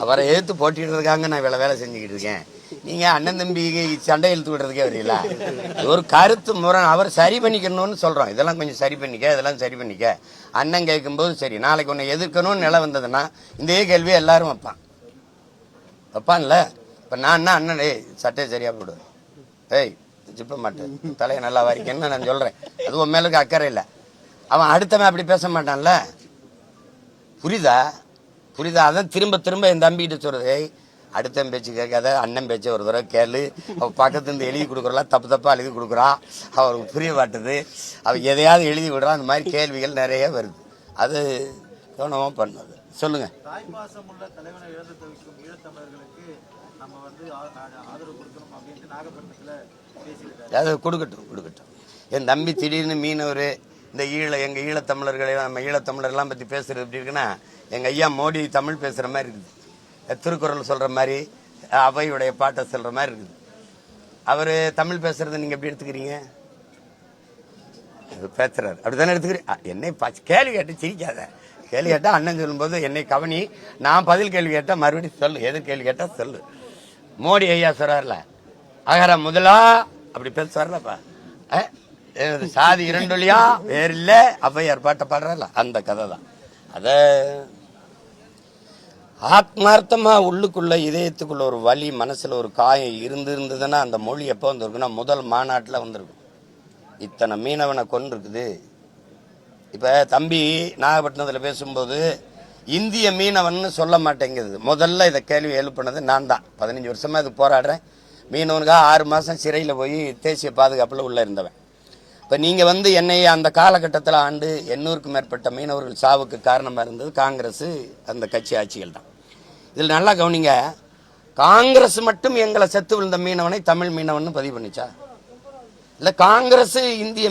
அவரை எதிர்த்து போட்டிடுறதுக்காக நான் இவ்வளோ வேலை செஞ்சுக்கிட்டு இருக்கேன். நீங்கள் அண்ணன் தம்பி சண்டை இழுத்து விடுறதுக்கே வரீங்களா? ஒரு கருத்து முறை அவர் சரி பண்ணிக்கணும்னு சொல்கிறோம். இதெல்லாம் கொஞ்சம் சரி பண்ணிக்க, இதெல்லாம் சரி பண்ணிக்க. அண்ணன் கேட்கும்போது சரி, நாளைக்கு உன்னை எதிர்க்கணும்னு நிலை வந்ததுன்னா இந்த கேள்வியை எல்லாரும் வைப்பான்ல. இப்போ நான் என்ன அண்ணன் சட்டையை சரியாக போடுவேன், ஜிப்ப மாட்டேன், தலையை நல்லா வாரிக்கன்னு நான் சொல்கிறேன். அது உன் மேலுக்கு அக்கறை இல்லை. அவன் அடுத்தவன் அப்படி பேச மாட்டான்ல. புரியுதா? அதான் திரும்ப திரும்ப என் தம்பிக்கிட்ட சொல்றது, அடுத்தவன் பேச்சு கேட்காத, அண்ணன் பேச்சை ஒரு தடவை கேளு. அவள் பக்கத்துலேருந்து எழுதி கொடுக்குறலாம், தப்பாக எழுதி கொடுக்குறான், அவருக்கு புரிய மாட்டுது, அவள் எதையாவது எழுதி விடுறான். அந்த மாதிரி கேள்விகள் நிறைய வருது. அது கவனமாக பண்ணது. சொல்லுங்க. அது கொடுக்கட்டும். என் தம்பி திடீர்னு மீனவர் இந்த எங்கள் ஈழத்தமிழர்களை, நம்ம ஈழத்தமிழர்லாம் பற்றி பேசுறது எப்படி இருக்குன்னா, எங்கள் ஐயா மோடி தமிழ் பேசுகிற மாதிரி இருக்குது, திருக்குறள் சொல்கிற மாதிரி, அவையுடைய பாட்டை சொல்கிற மாதிரி இருக்குது. அவர் தமிழ் பேசுறதை நீங்கள் எப்படி எடுத்துக்கிறீங்க? பேசுறாரு அப்படி தானே எடுத்துக்கிறீங்க. என்னை கேள்வி கேட்டு சிரிக்காத. கேள்வி கேட்டால் அண்ணன் சொல்லும்போது என்னை கவனி, நான் பதில் கேள்வி கேட்டால் மறுபடியும் சொல்லு, எது கேள்வி கேட்டால் சொல்லு. மோடி ஐயா சொல்கிறார்ல, அகர முதலா அப்படி பேசுவார்லப்பா, சாதி இரண்டொழியா வேற இல்ல, அவ்வையார் பாட்டை பாடுறல, அந்த கதை தான். அத ஆத்மார்த்தமா உள்ளுக்குள்ள இதயத்துக்குள்ள ஒரு வலி, மனசுல ஒரு காயம் இருந்ததுன்னா அந்த மொழி எப்போ வந்திருக்குன்னா முதல் மாநாட்டில் வந்திருக்கும். இத்தனை மீனவனை கொண்டிருக்குது. இப்ப தம்பி நாகப்பட்டினத்தில் பேசும்போது இந்திய மீனவன் சொல்ல மாட்டேங்குது. முதல்ல இதை கேள்வி எழுப்பினது நான் தான். 15 வருஷமா இது போராடுறேன். மீனவனுக்காக 6 மாசம் சிறையில் போய் தேசிய பாதுகாப்பில் உள்ள இருந்தவன். இப்போ நீங்கள் என்னை அந்த காலகட்டத்தில் ஆண்டு 800க்கும் மேற்பட்ட மீனவர்கள் சாவுக்கு காரணமாக இருந்தது காங்கிரஸ், அந்த கட்சி ஆட்சிகள் தான். இதில் நல்லா கவனிங்க, காங்கிரஸ் மட்டும் எங்களை செத்து விழுந்த மீனவனை தமிழ் மீனவன் பதிவு பண்ணிச்சா? இல்லை காங்கிரஸ் இந்திய